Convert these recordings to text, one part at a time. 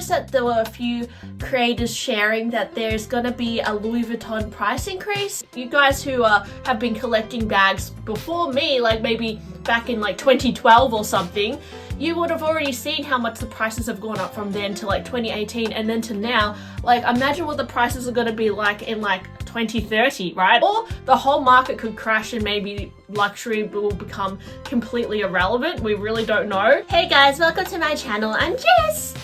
noticed that there were a few creators sharing that there's gonna be a Louis Vuitton price increase. You guys who have been collecting bags before me, like maybe back in like 2012 or something, you would have already seen how much the prices have gone up from then to like 2018 and then to now. Like, imagine what the prices are going to be like in like 2030, right? Or the whole market could crash and maybe luxury will become completely irrelevant. We really don't know. Hey guys, welcome to my channel. I'm Jess.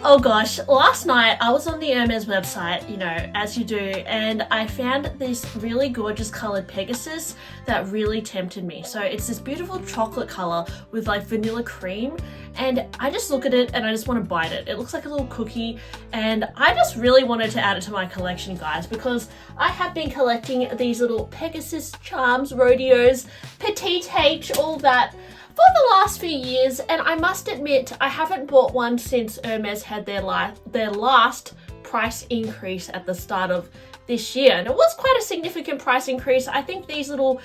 Oh gosh, last night I was on the Hermes website, you know, as you do, and I found this really gorgeous colored Pegasus that really tempted me. So it's this beautiful chocolate color with like vanilla cream, and I just look at it and I just want to bite it. It looks like a little cookie, and I just really wanted to add it to my collection, guys, because I have been collecting these little Pegasus charms, rodeos, petite H, all that for the last few years, and I must admit I haven't bought one since Hermes had their last price increase at the start of this year, and it was quite a significant price increase. I think these little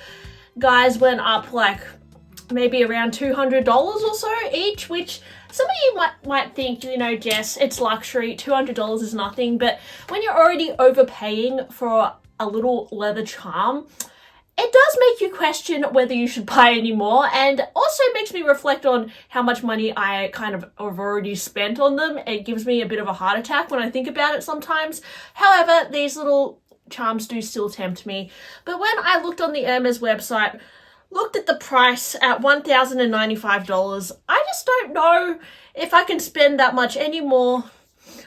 guys went up like maybe around $200 or so each, which some of you might think, you know, Jess, it's luxury, $200 is nothing, but when you're already overpaying for a little leather charm, it does make you question whether you should buy any more, and also makes me reflect on how much money I kind of have already spent on them. It gives me a bit of a heart attack when I think about it sometimes. However, these little charms do still tempt me. But when I looked on the Hermes website, looked at the price at $1,095, I just don't know if I can spend that much anymore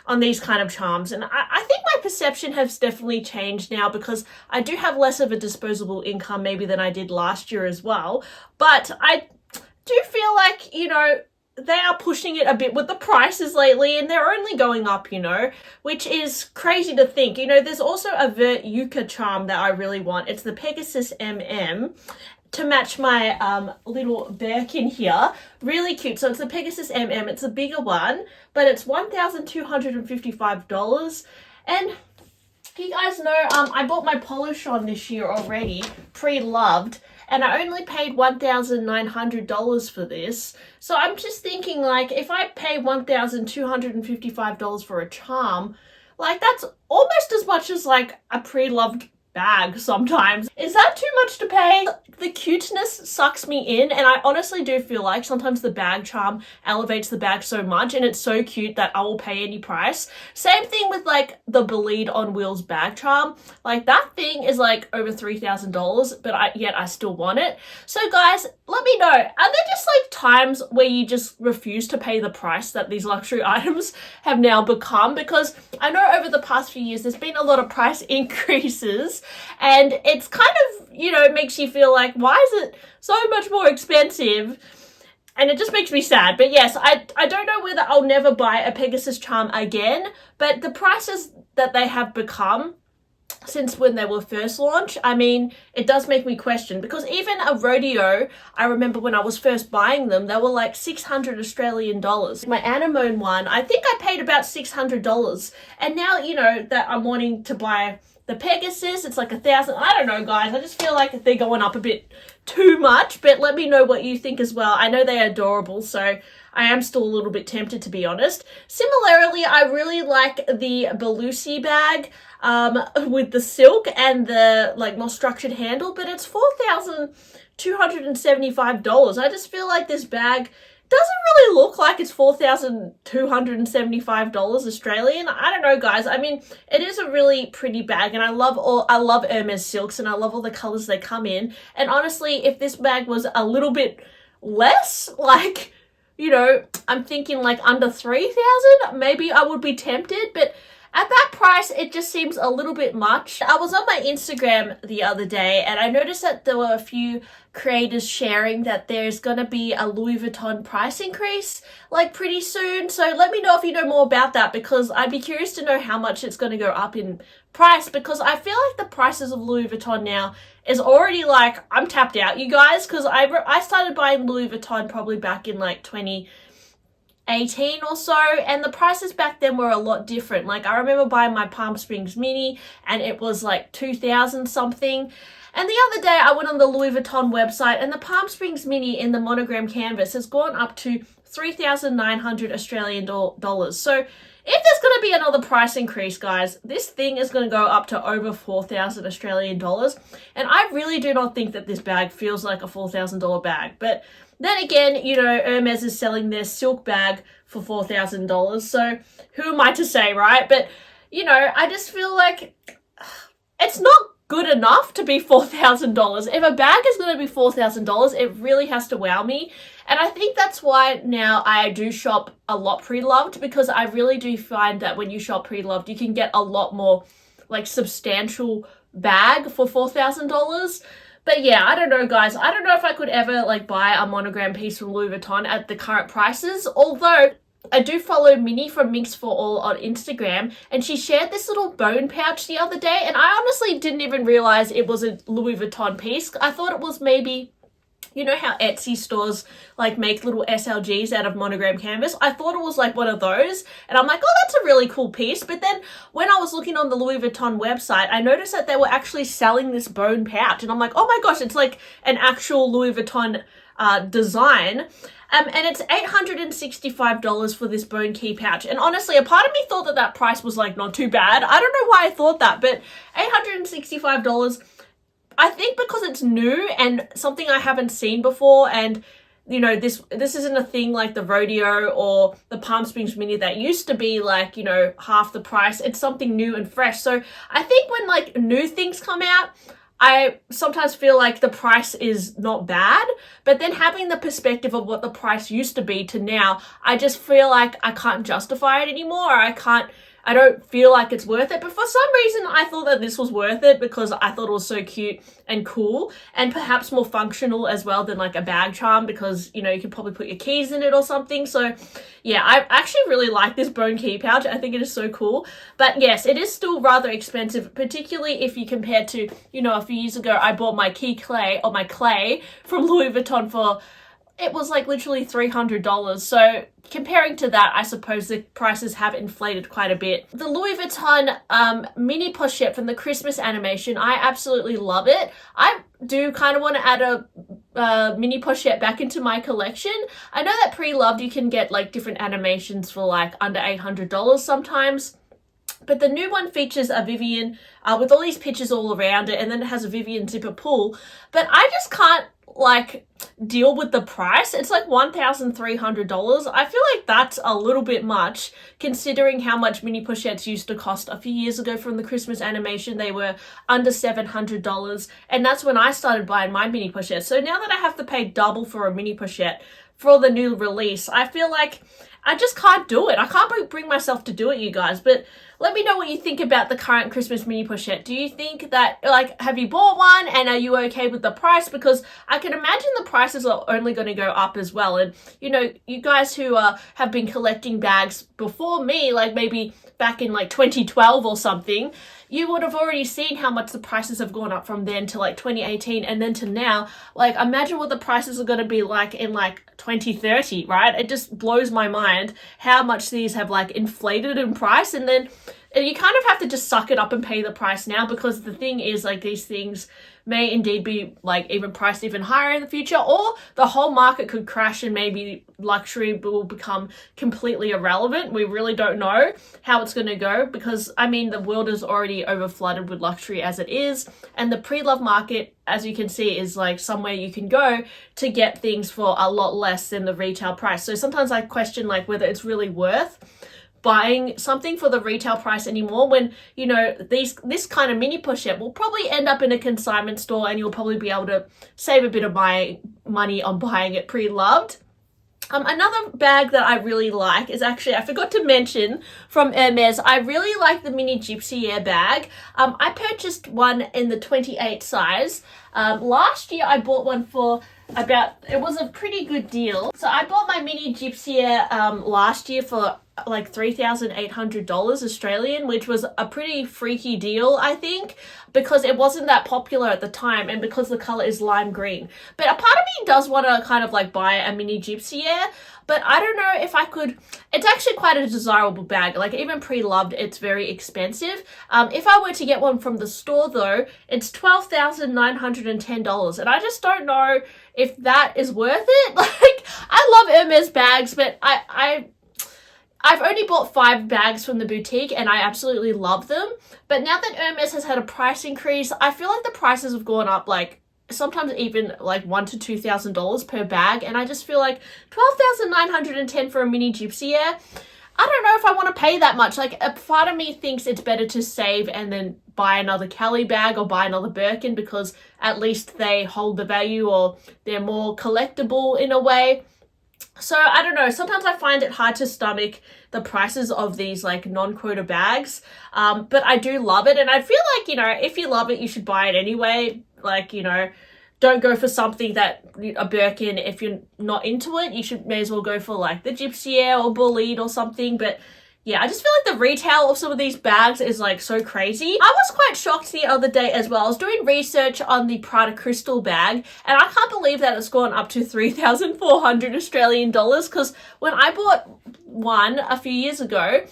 on these kind of charms. And I think my perception has definitely changed now, because I do have less of a disposable income maybe than I did last year as well. But I do feel like, you know, they are pushing it a bit with the prices lately, and they're only going up, you know, which is crazy to think. You know, there's also a Vert Yucca charm that I really want. It's the Pegasus MM, to match my little Birkin here. Really cute. So it's the Pegasus MM. It's a bigger one, but it's $1,255. And you guys know, I bought my polish on this year already, pre-loved, and I only paid $1,900 for this. So I'm just thinking, like, if I pay $1,255 for a charm, like, that's almost as much as like a pre-loved bag sometimes. Is that too much to pay? The cuteness sucks me in, and I honestly do feel like sometimes the bag charm elevates the bag so much, and it's so cute that I will pay any price. Same thing with like the Bolide on Wheels bag charm. Like, that thing is like over $3,000, but yet I still want it. So guys, let me know, are there just like times where you just refuse to pay the price that these luxury items have now become? Because I know over the past few years there's been a lot of price increases, and it's kind of, you know, makes you feel like, why is it so much more expensive? And it just makes me sad. But yes, I don't know whether I'll never buy a Pegasus charm again, but the prices that they have become since when they were first launched, I mean, it does make me question, because even a rodeo, I remember when I was first buying them, they were like 600 Australian dollars. My anemone one, I think I paid about $600, and now, you know, that I'm wanting to buy the Pegasus, it's like 1,000. I don't know, guys. I just feel like they're going up a bit too much, but let me know what you think as well. I know they're adorable, so I am still a little bit tempted, to be honest. Similarly, I really like the Belusi bag with the silk and the like more structured handle, but it's $4,275. I just feel like this bag doesn't really look like it's $4,275 Australian. I don't know, guys. I mean, it is a really pretty bag, and I love Hermes silks, and I love all the colors they come in. And honestly, if this bag was a little bit less, like, you know, I'm thinking like under 3,000, maybe I would be tempted, but at that price, it just seems a little bit much. I was on my Instagram the other day, and I noticed that there were a few creators sharing that there's gonna be a Louis Vuitton price increase like pretty soon. So let me know if you know more about that, because I'd be curious to know how much it's gonna go up in price, because I feel like the prices of Louis Vuitton now is already like, I'm tapped out, you guys, because I started buying Louis Vuitton probably back in like 2018 or so, and the prices back then were a lot different. Like, I remember buying my Palm Springs Mini and it was like 2,000 something. And the other day I went on the Louis Vuitton website, and the Palm Springs Mini in the monogram canvas has gone up to 3,900 Australian dollars. So if there's going to be another price increase, guys, this thing is going to go up to over 4,000 Australian dollars. And I really do not think that this bag feels like a $4,000 bag. But then again, you know, Hermes is selling their silk bag for $4,000. So who am I to say, right? But, you know, I just feel like it's not good enough to be $4,000. If a bag is going to be $4,000, it really has to wow me. And I think that's why now I do shop a lot pre-loved, because I really do find that when you shop pre-loved, you can get a lot more like substantial bag for $4,000. But yeah, I don't know, guys. I don't know if I could ever like buy a monogram piece from Louis Vuitton at the current prices, although I do follow Minnie from Minx for All on Instagram, and she shared this little bone pouch the other day, and I honestly didn't even realize it was a Louis Vuitton piece. I thought it was maybe, you know how Etsy stores like make little SLGs out of monogram canvas? I thought it was like one of those, and I'm like, oh, that's a really cool piece. But then when I was looking on the Louis Vuitton website, I noticed that they were actually selling this bone pouch, and I'm like, oh my gosh, it's like an actual Louis Vuitton design. And it's $865 for this bone key pouch. And honestly, a part of me thought that that price was like not too bad. I don't know why I thought that, but $865, I think because it's new and something I haven't seen before, and you know, this isn't a thing like the Rodeo or the Palm Springs Mini that used to be like, you know, half the price. It's something new and fresh. So I think when like new things come out, I sometimes feel like the price is not bad, but then having the perspective of what the price used to be to now, I just feel like I can't justify it anymore. I don't feel like it's worth it. But for some reason, I thought that this was worth it because I thought it was so cute and cool, and perhaps more functional as well than like a bag charm, because, you know, you could probably put your keys in it or something. So yeah, I actually really like this bone key pouch. I think it is so cool. But yes, it is still rather expensive, particularly if you compare to, you know, a few years ago, I bought my my clay from Louis Vuitton for, it was like literally $300. So comparing to that, I suppose the prices have inflated quite a bit. The Louis Vuitton mini pochette from the Christmas animation, I absolutely love it. I do kind of want to add a mini pochette back into my collection. I know that pre-loved you can get like different animations for like under $800 sometimes. But the new one features a Vivian with all these pictures all around it, and then it has a Vivian zipper pull. But I just can't like deal with the price. It's like $1,300. I feel like that's a little bit much considering how much mini pochettes used to cost a few years ago from the Christmas animation. They were under $700, and that's when I started buying my mini pochette. So now that I have to pay double for a mini pochette for the new release, I feel like I just can't do it. I can't bring myself to do it, you guys. But let me know what you think about the current Christmas mini pochette. Do you think that, like, have you bought one, and are you okay with the price? Because I can imagine the prices are only going to go up as well. And, you know, you guys who have been collecting bags before me, like maybe back in like 2012 or something, you would have already seen how much the prices have gone up from then to like 2018 and then to now. Like, imagine what the prices are going to be like in like 2030, right? It just blows my mind how much these have like inflated in price, and then you kind of have to just suck it up and pay the price now, because the thing is, like, these things may indeed be like even priced even higher in the future, or the whole market could crash and maybe luxury will become completely irrelevant. We really don't know how it's going to go, because I mean, the world is already overflooded with luxury as it is, and the pre-love market, as you can see, is like somewhere you can go to get things for a lot less than the retail price. So sometimes I question like whether it's really worth buying something for the retail price anymore, when, you know, this kind of mini pochette will probably end up in a consignment store, and you'll probably be able to save a bit of my money on buying it pre-loved. Another bag that I really like is actually, I forgot to mention, from Hermes. I really like the mini Gypsy Air bag. I purchased one in the 28 size. Last year I bought one for it was a pretty good deal. So I bought my mini Gypsy Air last year for like $3,800 Australian, which was a pretty freaky deal, I think, because it wasn't that popular at the time, and because the color is lime green. But a part of me does want to kind of like buy a mini Gypsy Air, but I don't know if I could. It's actually quite a desirable bag. Like, even pre-loved, it's very expensive. If I were to get one from the store though, it's $12,910, and I just don't know if that is worth it. Like, I love Hermes bags, but I I've only bought 5 bags from the boutique and I absolutely love them. But now that Hermes has had a price increase, I feel like the prices have gone up like sometimes even like $1,000 to $2,000 per bag. And I just feel like $12,910 for a mini Gypsy Air. I don't know if I want to pay that much. Like, a part of me thinks it's better to save and then buy another Kelly bag or buy another Birkin, because at least they hold the value or they're more collectible in a way. So I don't know, sometimes I find it hard to stomach the prices of these like non-quota bags, but I do love it. And I feel like, you know, if you love it, you should buy it anyway. Like, you know, don't go for something that, a Birkin, if you're not into it, you may as well go for like the Gypsy Air or Bolide or something. But yeah, I just feel like the retail of some of these bags is like so crazy. I was quite shocked the other day as well. I was doing research on the Prada Crystal bag, and I can't believe that it's gone up to 3,400 Australian dollars, because when I bought one a few years ago,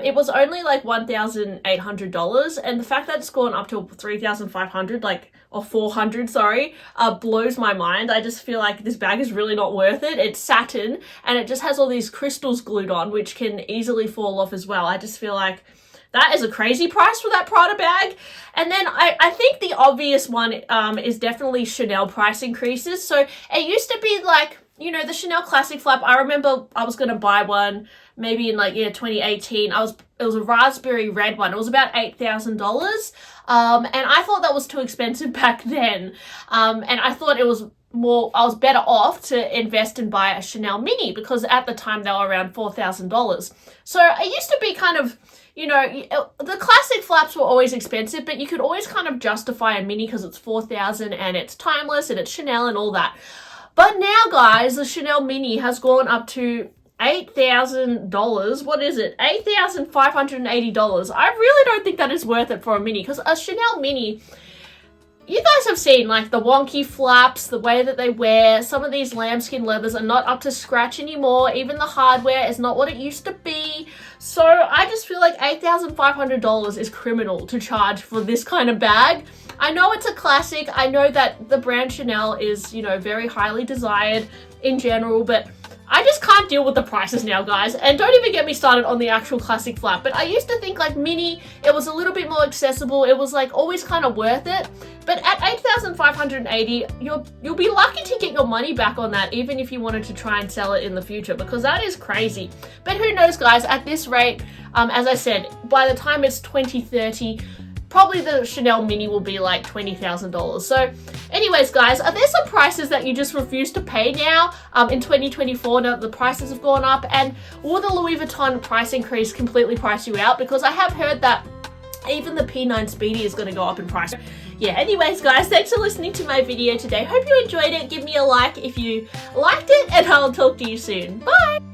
it was only like $1,800, and the fact that it's gone up to 3,500, like, or 400, sorry, blows my mind. I just feel like this bag is really not worth it. It's satin and it just has all these crystals glued on, which can easily fall off as well. I just feel like that is a crazy price for that Prada bag. And then I think the obvious one is definitely Chanel price increases. So it used to be like, you know, the Chanel Classic Flap. I remember I was going to buy one maybe in like 2018. It was a raspberry red one. It was about $8,000. And I thought that was too expensive back then. And I thought I was better off to invest and buy a Chanel Mini, because at the time they were around $4,000. So it used to be kind of, you know, the classic flaps were always expensive, but you could always kind of justify a Mini because it's $4,000 and it's timeless and it's Chanel and all that. But now, guys, the Chanel Mini has gone up to $8,000. What is it? $8,580. I really don't think that is worth it for a Mini, because a Chanel Mini, you guys have seen like the wonky flaps, the way that they wear. Some of these lambskin leathers are not up to scratch anymore. Even the hardware is not what it used to be. So I just feel like $8,500 is criminal to charge for this kind of bag. I know it's a classic. I know that the brand Chanel is, you know, very highly desired in general, but I just can't deal with the prices now, guys. And don't even get me started on the actual classic flap. But I used to think like Mini, it was a little bit more accessible. It was like always kind of worth it. But at $8,580, you'll be lucky to get your money back on that, even if you wanted to try and sell it in the future, because that is crazy. But who knows, guys, at this rate, as I said, by the time it's 2030, probably the Chanel Mini will be like $20,000. So anyways, guys, are there some prices that you just refuse to pay now in 2024 now that the prices have gone up? And will the Louis Vuitton price increase completely price you out? Because I have heard that even the P9 Speedy is going to go up in price. Yeah, anyways, guys, thanks for listening to my video today. Hope you enjoyed it. Give me a like if you liked it, and I'll talk to you soon. Bye!